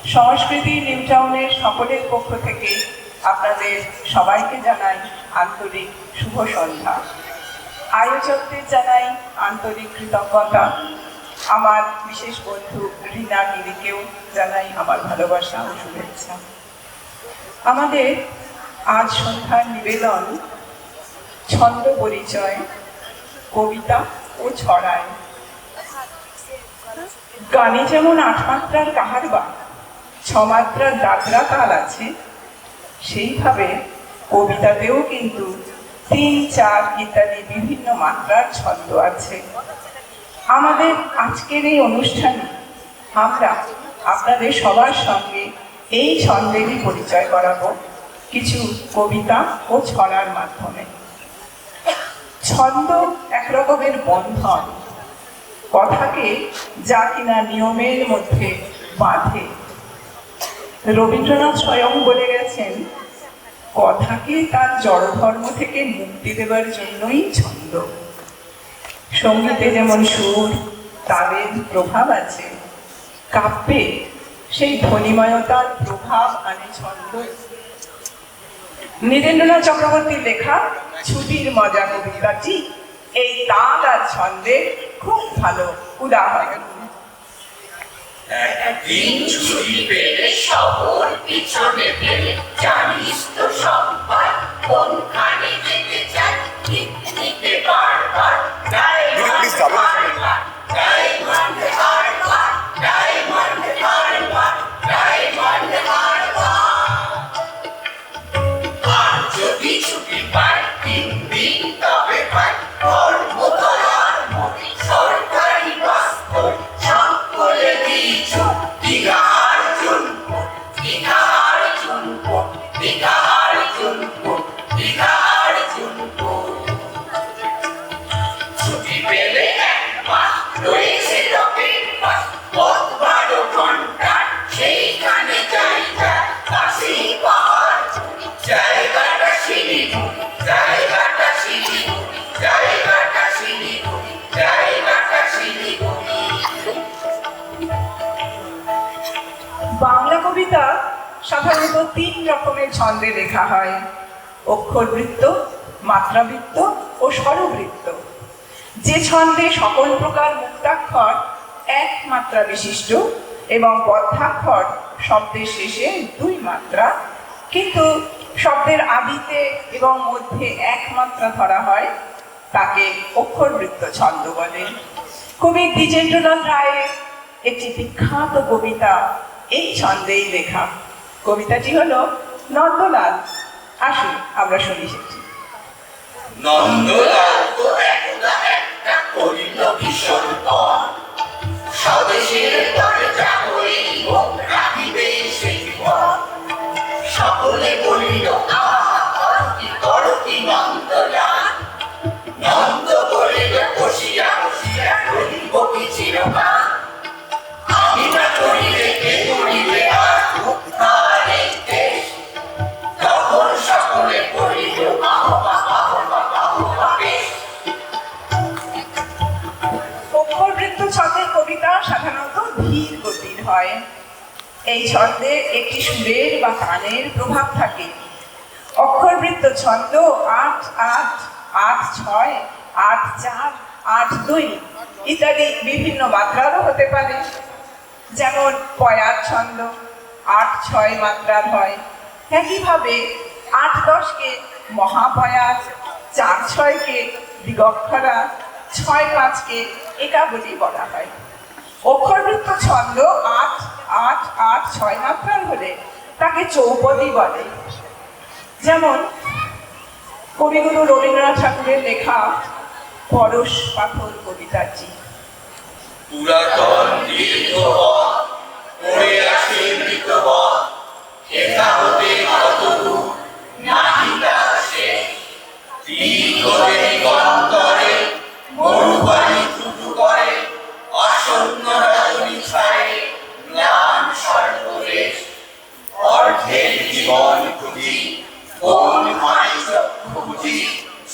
সংস্কৃতি নিউ টাউনের সকলের পক্ষ থেকে আপনাদের সবাইকে জানাই আন্তরিক শুভ সন্ধ্যা। আয়োজকদের জানাই আন্তরিক কৃতজ্ঞতা। আমার বিশেষ বন্ধু রীনা গিরিকেও জানাই আমার ভালোবাসা ও শুভেচ্ছা। আমাদের আজ সন্ধ্যার নিবেদন ছন্দ পরিচয়, কবিতা ও ছড়ায়। গানে যেমন ৮ মাত্রার কাহারবা, ৬ মাত্রার দাদরা তাল আছে, সেইভাবে কবিতাতেও কিন্তু ৩, ৪ ইত্যাদি বিভিন্ন মাত্রার ছন্দ আছে। আমাদের আজকের এই অনুষ্ঠানে আমরা আপনাদের সবার সঙ্গে এই ছন্দেরই পরিচয় করাবো কিছু কবিতা ও ছড়ার মাধ্যমে। ছন্দ একরকমের বন্ধন, কথাকে যা কিনা নিয়মের মধ্যে বাঁধে। রবীন্দ্রনাথ স্বয়ং বলে গেছেন, কথাকে তার জড়ধর্ম থেকে মুক্তি দেবার জন্যই ছন্দ। সঙ্গীতে যেমন সুর তালের প্রভাব আছে, কাব্যে সেই ধ্বনিময়তার প্রভাব আনে ছন্দ। নীরেন্দ্রনাথ চক্রবর্তীর লেখা ছুটির মজা কবিতাটি এই তাল আর ছন্দের খুব ভালো উদাহরণ। একদিন ছুটি পেলে শহর পিছনে ফেলে, জানিস তো সবাই কোনখানে যেতে চায়, পিকনিকে বারবার ডায়মন্ড হারবার, ডায়মন্ড হারবার, ডায়মন্ড হারবার, ডায়মন্ড হারবার। আর যদি ছুটি পায় ৩ দিন তবে পায় ধর্মতলার মোড়ে সরকারি বাস করে, সকলে দিয়েছো দীঘার জুনপুট, দীঘার জুনপুট, দীঘার জুনপুট, দীঘার জুনপুট। ছুটি পেলে ১ মাস রয়েছে রকেট বাস, পথ ১২ ঘন্টার, সেইখানে জায়গা কাছেই পাহাড়, জায়গাটা শিলিগুড়ি, জায়গাটা শিলিগুড়ি, জায়গাটা শিলিগুড়ি, জায়গাটা শিলিগুড়ি। বাংলা কবিতা সাধারণত ৩ রকমের ছন্দে লেখা হয়: অক্ষরবৃত্ত, মাত্রাবৃত্ত ও স্বরবৃত্ত। যে ছন্দে সকল প্রকার মুক্তাক্ষর ১ মাত্রা বিশিষ্ট এবং বদ্ধাক্ষর শব্দের শেষে ২ মাত্রা, কিন্তু শব্দের আদিতে এবং মধ্যে ১ মাত্রা ধরা হয়, তাকে অক্ষরবৃত্ত ছন্দ বলে। কবি দ্বিজেন্দ্রনাথ রায়ের একটি বিখ্যাত কবিতা এই ছন্দেই লেখা। কবিতাটি হলো নন্দলাল। আসুন আমরা শুনি সেটি। নন্দলাল তো একদা একটা করিল ভীষণ পণ, স্বদেশের দরজা হয়ে মুখ রাখিবে সেই পণ। সকলে বলিল আহা করো কি নন্দলাল, নন্দ বলিল বসিয়া বসিয়া করিব কি চিরকাল। আমি না করিলে কে করিবে আর উদ্ধার এই দেশ, তখন সকলে বলিল বাহবা বাহবা বাহবা বেশ। অক্ষরবৃত্ত ছন্দের কবিতা সাধারণত ধীর গতির হয়। এই ছন্দে একটি সুরের বা তানের প্রভাব থাকে। অক্ষরবৃত্ত ছন্দ ৮-৮, ৮-৬, ৮-৪, ৮-২ ইত্যাদি বিভিন্ন মাত্রারও হতে পারে। যেমন পয়ার ছন্দ ৮-৬ মাত্রার হয়। একইভাবে ৮-১০কে মহাপয়ার, ৪-৬কে দিগক্ষরা, ৬-৫কে একাবলি বলা হয়। অক্ষরবৃত্ত ছন্দ ৮-৮-৮-৬ মাত্রার হলে তাকে চৌপদী বলে। যেমন কবিগুরু রবীন্দ্রনাথ ঠাকুরের লেখা পরশ পাথর কবিতাটি। পুরাতন দীর্ঘপথ পড়ে আছে মৃতপথ, একা হতে কত দূর নাহি তার শেষ। দীর্ঘ দিগন্তরে মরুবাণী টুটু করে, আসন্ন রজনী ছায়ে ম্লান সর্বদেশ। অর্ধের জীবন খুঁজি কোন মাই চক্ষু বুঝি,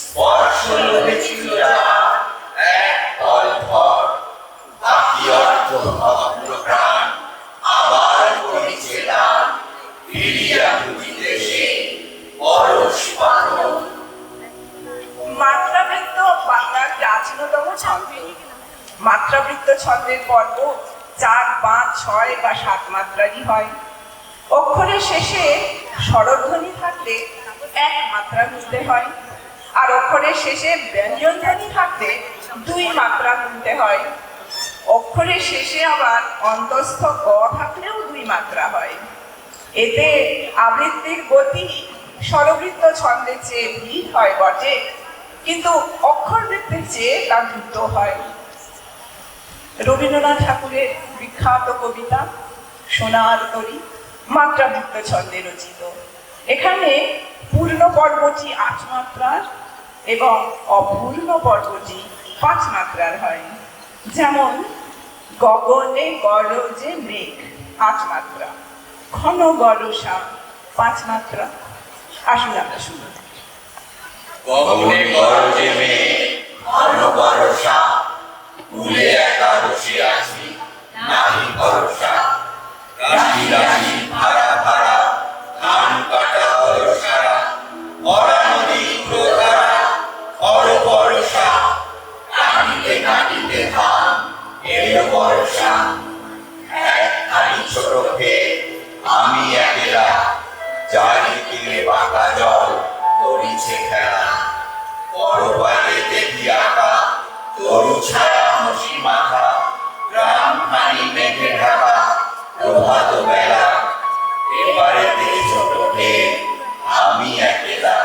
স্পর্শ লোভেছিল যাহা এক পল ভর, বাকি অর্থ অপ্রকার। মাত্রাবৃত্ত ছন্দের পর্ব 4, 5, 6 বা 7 মাত্রারই হয়। অক্ষরের শেষে স্বরধ্বনি থাকলে 1 মাত্রা গুনতে হয়, আর অক্ষরের শেষে ব্যঞ্জন ধ্বনি থাকলে 2 মাত্রা গুনতে হয়। অক্ষরের শেষে আবার অন্তস্থ ক থাকলেও 2 মাত্রা হয়। এতে আবৃত্তির গতি স্বরবৃত্ত ছন্দের চেয়ে ধীর হয় বটে, কিন্তু অক্ষরবৃত্তের চেয়ে তা দ্রুত হয়। রবীন্দ্রনাথ ঠাকুরের বিখ্যাত কবিতা সোনার তরী মাত্রাবৃত্ত ছন্দে রচিত। এখানে পূর্ণ পর্বটি 8 মাত্রার এবং অপূর্ণ পর্বটি 5 মাত্রার হয়। যেমন গগনে গরজে মেঘ 8 মাত্রা, ঘন বর্ষা 5 মাত্রা। আসুন আমরা শুনি। গগনে গরজে মেঘ, ঘন বর্ষা, কূলে একা বসে আছি, নাহি ভরসা। রাশি রাশি ধারা ধারা, ধান কাটা বর্ষারা, ভরা নদী প্রধারা, খর বর্ষা। কাটিতে কাটিতে ধান এলো বর্ষা। একখানি ছোট ক্ষেত, আমি একেলা, চারিদিকে বাঁকা জল করিছে খেলা। পরপারে দেখি আঁকা তরু ছায়া মসি মাথা, গ্রামখানি মেঘে ঢাকা প্রভাত বেলা। এবারে দেখি ছোট ক্ষেত, আমি একেলা,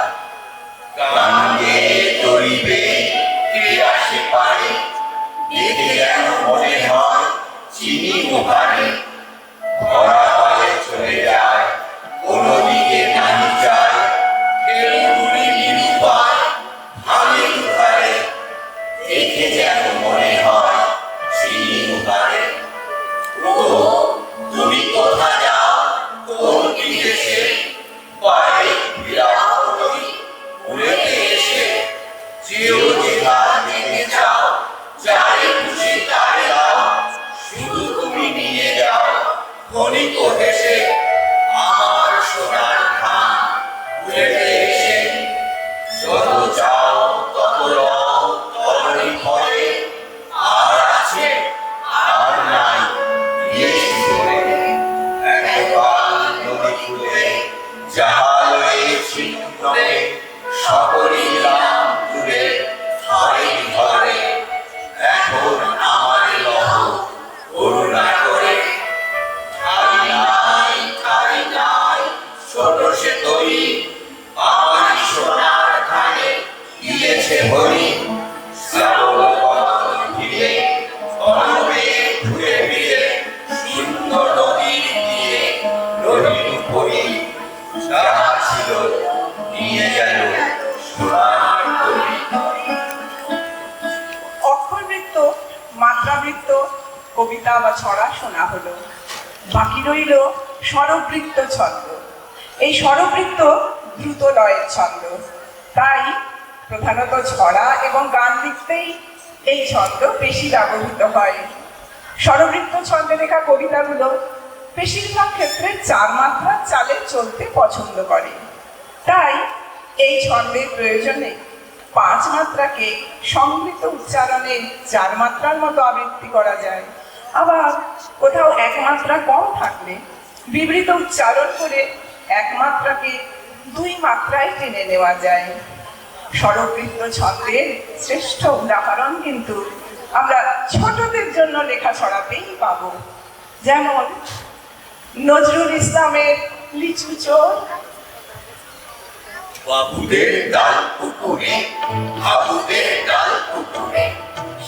গান গেয়ে তরিবে কে আসে পারে। দেখে যেন মনে হয় চিনি ওখানে, ভরা পালে চলে যায় কোনো দিকে নাহি যায়। কেউ তুলি নিরুপায় ভাঙে দুধারে, দেখে যেন মনে হয় চিনি ওখানে। ও তুমি কোথা যাও, কোন বিদেশে, পায়ে বিরাও তুমি উড়েতে এসে। যেও যেথা যেতে চাও, যারে খুশি তারে দাও, শুধু তুমি নিয়ে যাও ক্ষণিক হেসে আমার সোনার ধান উড়েতে এসে। যত চাও তত লও তরণী ফলে, আর আছে আর নাই দিয়েছি ধরে। একবার নদী খুলে যাহা লয়েছি নদে, সকলই নাম তুলে ধরে ধরে। এখন আমার লহ করুণা করে, ঠাই নাই ঠাই নাই ছোট সে তরি, আমার সোনার ধানে দিয়েছে ভরি। শ্রাবণ পবন ঘিরে অনবে ঘুরে ফিরে, সুন্দর নদীর তীরে নদীর উপরি যাহা ছিল নিয়ে গেল সোনার তরি। অক্ষরবৃত্ত, মাত্রাবৃত্ত, কবিতা বা ছড়া শোনা হলো। বাকি রইল স্বরবৃত্ত ছন্দ। এই স্বরবৃত্ত দ্রুত লয়ের ছন্দ, তাই প্রধানত ছড়া এবং গান লিখতেই এই ছন্দ বেশি ব্যবহৃত হয়। স্বরবৃত্ত ছন্দে লেখা কবিতাগুলো বেশিরভাগ ক্ষেত্রে 4 মাত্রার চালে চলতে পছন্দ করে, তাই এই ছন্দের প্রয়োজনে 5 মাত্রাকে সংগৃহীত উচ্চারণে 4 মাত্রার মতো আবৃত্তি করা যায়। আবার কোথাও 1 মাত্রা কম থাকলে বিবৃত উচ্চারণ করে 1 মাত্রাকে 2 মাত্রায় টেনে নেওয়া যায়। স্বরবৃত্ত ছন্দের শ্রেষ্ঠ উদাহরণ কিন্তু আমরা ছোটদের জন্য লেখা ছড়াতেই পাবো। যেমন নজরুল ইসলামের লিচু চোর। বাবুদের ডাল পুকুরে, হাবুদের ডাল পুকুরে,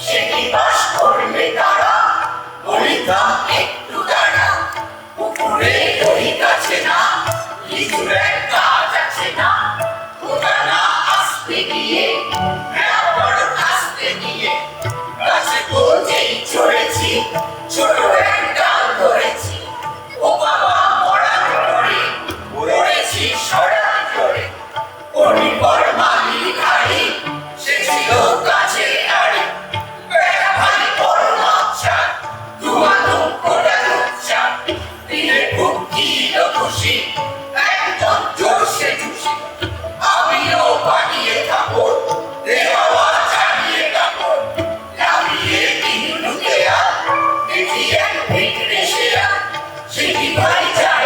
সে কি বাস করলে তারা, বলিতাম একটু দাঁড়া। পুকুরে দড়ি কাছে না, লিচুর এক গাছ আছে না, ওটা না আসতে গিয়ে, বড় আসতে গিয়ে, গাছে গোজেই চড়েছি, ছোট এক ডাল ধরেছি। ও বাবা মরা করে উড়েছি সরা করে, পরিবার মালি খাই সে ছিল কাছে আড়ে। বেড়া ভাই বড় মাছা, দুয়ানো কোটা লুচ্ছা, দিলে খুব কিল খুশি, একদম জোরসে খুশি। আমিও বানিয়ে থাকো, দেওয়া চালিয়ে থাকো, লাভিয়ে দিন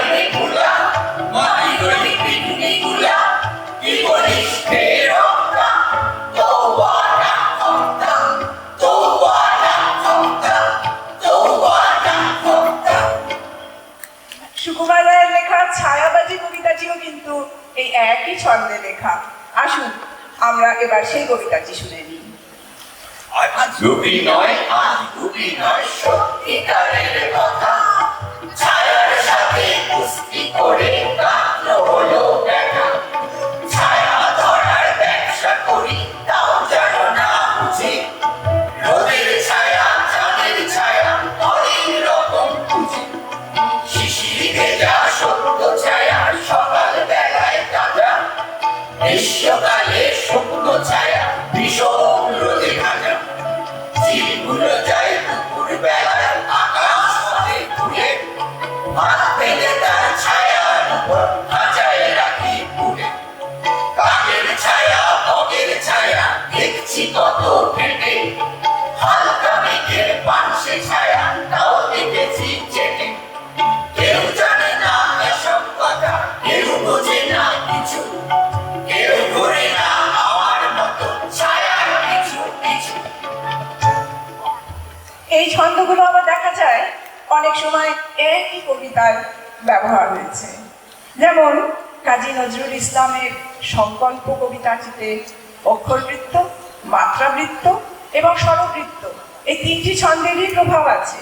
রে গুলা মাটির ওই পিন্ডি গুলা কি বলিস হে রক্তা তওবা না ক্ষমতা তওবা না ক্ষমতা তওবা না ক্ষমতা। সুকুমার রায়ের লেখা ছায়াবাজি কবিতাটিও কিন্তু এই একই ছন্দে লেখা। আসুন আমরা এবার সেই কবিতাটি শুনে নিই। আজ রূপী নয় আজ রূপী নয় সত্যিকারের কথা ছায়ার সাথে কুস্তি করে কাটল হলো দেখা ছায়া ধরার ব্যবসা করি তাও জানো না বুঝি রোদের ছায়া চাঁদের ছায়া অনেক রকম বুঝি শিশির ভেজা সত্য ছায়া সকাল বেলায় তাজা গ্রীষ্মকালে শুকনো ছায়া ভীষণ রোদে ভাজা চিলগুলো যায় দুপুর বেলায় আকাশ পথে ঘুরে হাত পেলে তার ছায়ার উপর খাঁচায় রাখি পুড়ে কাকের ছায়া বগের ছায়া দেখছি কত ফেটে হালকা মেঘের পানসে ছায়া তাও দেখেছি চেটে কেউ জানে না এসব কথা কেউ বোঝে না কিছু কেউ করে না আমার মতো ছায়ার কিছু কিছু। এই ছন্দগুলো আবার দেখা যায় অনেক সময় একই কবিতার ব্যবহার হয়েছে। যেমন কাজী নজরুল ইসলামের সংকল্প কবিতাটিতে অক্ষরবৃত্ত, মাত্রাবৃত্ত এবং স্বরবৃত্ত এই তিনটি ছন্দেরই প্রভাব আছে।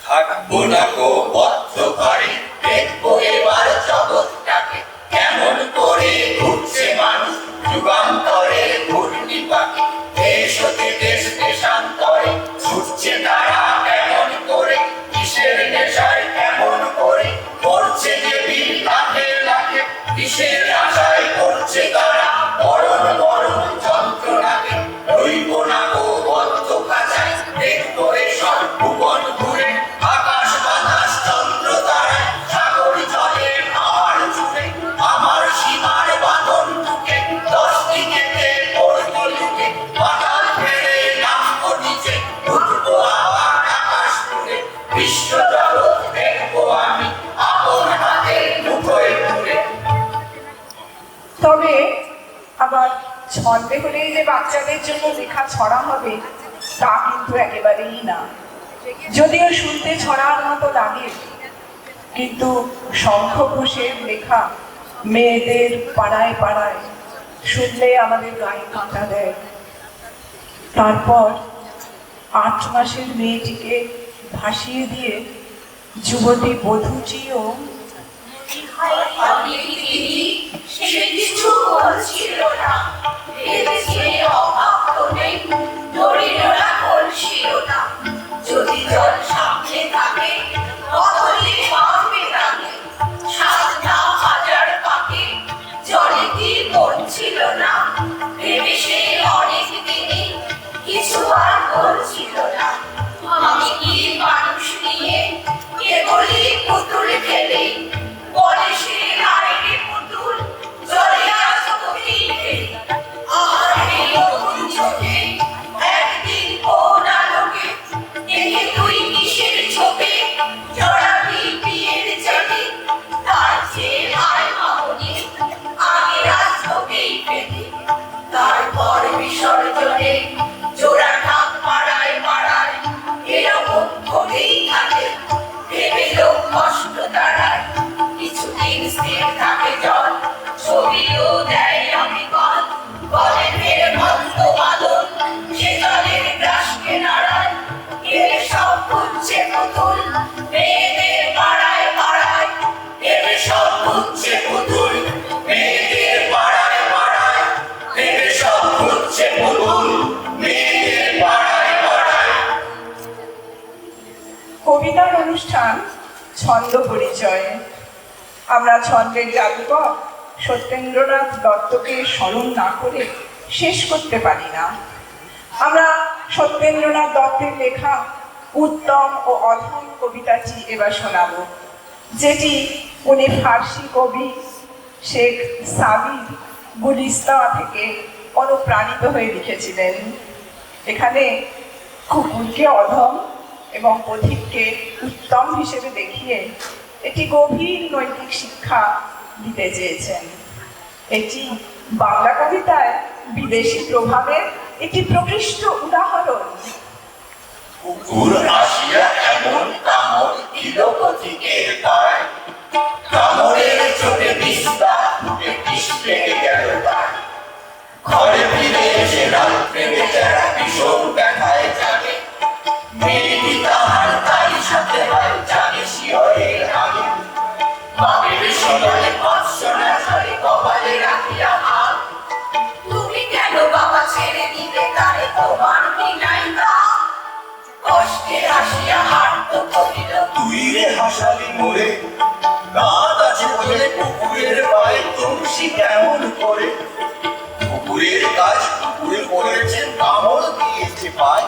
থাকবো না গো বদ্ধ ঘরে দেখবো এবার জগৎটাকে কেমন করে ঘুরছে মানুষ যুগান্তরে ঘূর্ণি পাখি দেশ হতে দেশ দেশান্তরে ছুটছে তারা কেমন করে কিসের নেশায় কেমন করে করছে যে বীর লাখে লাখে কিসের আশায় করছে তারা মরণ মরণ যন্ত্রণাকে রইব না গো বদ্ধ খাঁচায় দেখবো এসব ভুবন ঘুরে আকাশ বাতাস চন্দ্র তারায় সাগর জলে পাহাড় জুড়ে আমার সীমার বাঁধন ঢুকে 10 দিকেতে পড়বো লুকে পাতাল ফেলে নামবো নিচে উঠবো আবার আকাশ পুরে বিশ্ব জগৎ দেখবো আমি আপন হাতে মুঠোয় পুরে। তবে আবার ছন্দে হলেই যে বাচ্চাদের জন্য লেখা ছড়া হবে তা কিন্তু একেবারেই না। যদিও শুনতে ছড়ার মতো লাগে, কিন্তু শঙ্খ ঘোষের লেখা মেয়েদের পাড়ায় পাড়ায় শুনলে আমাদের গায়ে কাঁটা দেয়। তারপর 8 মাসের মেয়েটিকে ভাসিয়ে দিয়ে যুবতী বধূটিও সে কিছু বলছিল না ভেবেছে অভাব তো নেই দরিদ্ররা বলছিল না যদি জল সামনে থাকে বদলে পাবে তাকে 7 হাজার পাকে জলে কি পড়ছিল না ভেবে সে অনেক দিনই কিছু আর বলছিল না আমি কি মানুষ নিয়ে কেবলই পুতুল খেলি বলে সে আইনে পুতুল জলে আসতোকেই খেলি আর এই নতুন চোখে একদিন কোন আলোকে দেখে তুই কিসের চোখে জড়াবি বিয়ের জানি তার চেয়ে আয় মামনি আগে আসতোকেই পেলি তারপর বিসর্জনে জোড়া ঢাক পাড়ায় পাড়ায় এরকম ঘটেই থাকে ভেবে লোক কষ্ট দাঁড়ায় কিছুদিন স্থির থাকে জল ছবিও দেয় আমি কল বলে ফের ভক্ত বাদল সে জলের গ্রাসকে নাড়ায় এরে সব খুঁজছে পুতুল মেয়েদের পাড়ায় পাড়ায় এবে সব খুঁজছে পুতুল মেয়েদের পাড়ায় পাড়ায় এবে সব খুঁজছে পুতুল মেয়েদের পাড়ায় পাড়ায়। কবিতার অনুষ্ঠান ছন্দ পরিচয়। আমরা ছন্দের জাদুকর সত্যেন্দ্রনাথ দত্তকে স্মরণ না করে শেষ করতে পারি না। আমরা সত্যেন্দ্রনাথ দত্তের লেখা উত্তম ও অধম কবিতাটি এবার শোনাব, যেটি উনি ফার্সি কবি শেখ সাবির গুলিস্তা থেকে অনুপ্রাণিত হয়ে লিখেছিলেন। এখানে কুকুরকে অধম এবং পথিককে উত্তম হিসেবে দেখিয়ে একটি গভীর নৈতিক শিক্ষা দিতে চেয়েছেন। এটি বাংলা কবিতায় বিদেশি প্রভাবের একটি প্রকৃষ্ট উদাহরণ। কুকুর আসিয়া এমন কামড় দিল পথিকের পায়, কামড়ের চোটে বিস্তা ফুটে বিষ লেগে গেল তার। ঘরে ফিরে এসে রাত্রে বেচারা ভীষণ ব্যথায় জাগে, মেয়েটি তাহার তাই সাথে হয় জাগে শিয়রের আগে। বাপের শিয়রে ভৎসনা ঝরে কপালে রাখিয়া হাত, তুমি কেন বাবা ছেড়ে দিলে তারে, তোমার কি নাই তা? কষ্টে আসিয়া হাঁটত করিল, তুই রে হাসালি মোরে, দাঁত আছে বলে কুকুরের পায়ে তুলসী কেমন করে। কুকুরের কাজ কুকুরে করেছে, কামড় দিয়েছে পায়,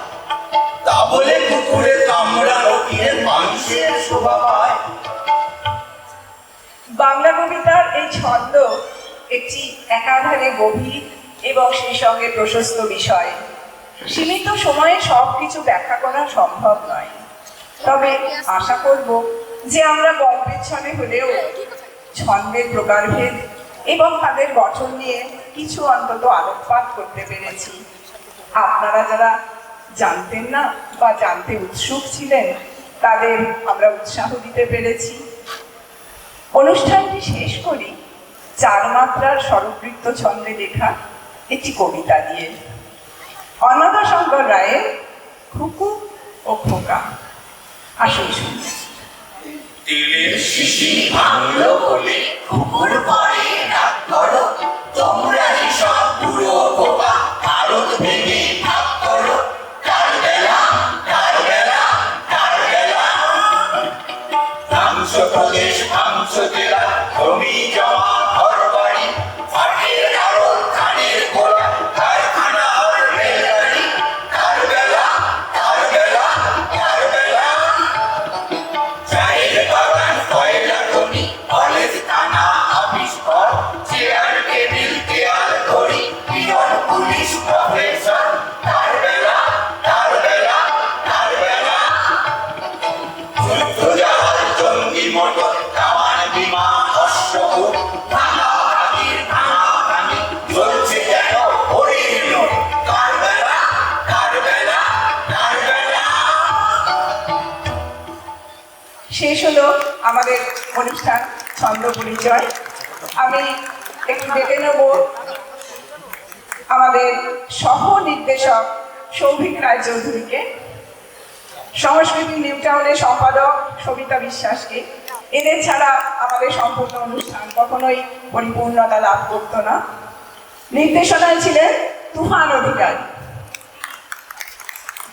তা বলে কুকুরে কামড়ানো দিয়ে মানুষের শোভা পায়। বাংলা কবিতার এই ছন্দ একটি একাধারে গভীর এবং সেই সঙ্গে প্রশস্ত বিষয়। সীমিত সময়ে সবকিছু ব্যাখ্যা করা সম্ভব নয়, তবে আশা করব যে আমরা গল্পের ছলে হলেও ছন্দের প্রকারভেদ এবং তাদের গঠন নিয়ে কিছু অন্তত আলোকপাত করতে পেরেছি। আপনারা যারা জানতেন না বা জানতে উৎসুক ছিলেন তাদের আমরা উৎসাহ দিতে পেরেছি। অনুষ্ঠানটি শেষ করি 4 মাত্রার স্বরবৃত্ত ছন্দে লেখা একটি কবিতা দিয়ে, অন্নদাশঙ্কর রায়ের খুকু ও খোকা। আসুন শুনি। তেলের শিশি ভাঙলো বলে কুকুর পরে রাগ করো, তোমরা সব পুরো বোকা ভারত ভেঙে ভাগ করো। কার বেলা কার বেলা কার বেলা, ধ্বংস প্রদেশ ধ্বংস জেলা, জমি জমা ঘর বাড়ি, ফাটের আড়ত ধানের গোলা, কারখানা আর রেলগাড়ি। কার বেলা কার বেলা কার বেলা, চায়ের বাগান কয়লা খনি, কলেজ থানা অফিস ঘর, চেয়ার টেবিল দেয়াল ঘড়ি, পিয়ন পুলিশ প্রফেসর। কার বেলা কার বেলা কার বেলা, যুদ্ধ জাহাজ জঙ্গি মোটর, কামান বিমান অশ্বকুট, ভাঙা ভাঙির ভাঙা ভাঙি, চলছে যেন হরির নোট। কার বেলা কার বেলা কার বেলা। শেষ হলো আমাদের অনুষ্ঠান ছন্দ পরিচয়। আমি একটু ডেকে নেব আমাদের সহ নির্দেশক সৌভিক রায়চৌধুরীকে, সংস্কৃতি নিউটাউনের সম্পাদক সবিতা বিশ্বাসকে। এদের ছাড়া আমাদের সম্পূর্ণ অনুষ্ঠান কখনোই পরিপূর্ণতা লাভ করত না। নির্দেশনায় ছিলেন তুফান অধিকারী,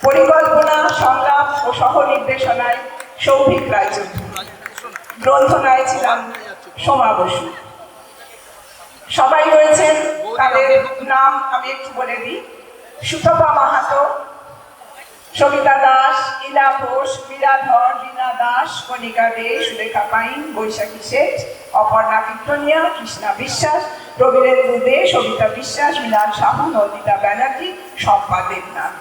পরিকল্পনা সংলাপ ও সহ নির্দেশনায় সৌভিক রায়চৌধুরী, গ্রন্থনায় ছিলাম সোমা বসু। সবাই রয়েছেন, তাদের নাম আমি একটু বলে দিই: সুতপা মাহাতো, সবিতা দাস, ইলা ঘোষ, মীরা ধর, রীনা দাস, কণিকা দে, সুলেখা পাইন, বৈশাখী শেঠ, অপর্ণা কীর্তনিয়া, কৃষ্ণা বিশ্বাস, রবীন্দ্র দে, সবিতা বিশ্বাস, মিলান সাহু, নন্দিতা ব্যানার্জি, শম্পা দেবনাথ।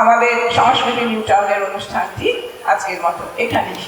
আমাদের সংস্কৃতি নিউটাউনের অনুষ্ঠানটি আজকের মতো এখানেই।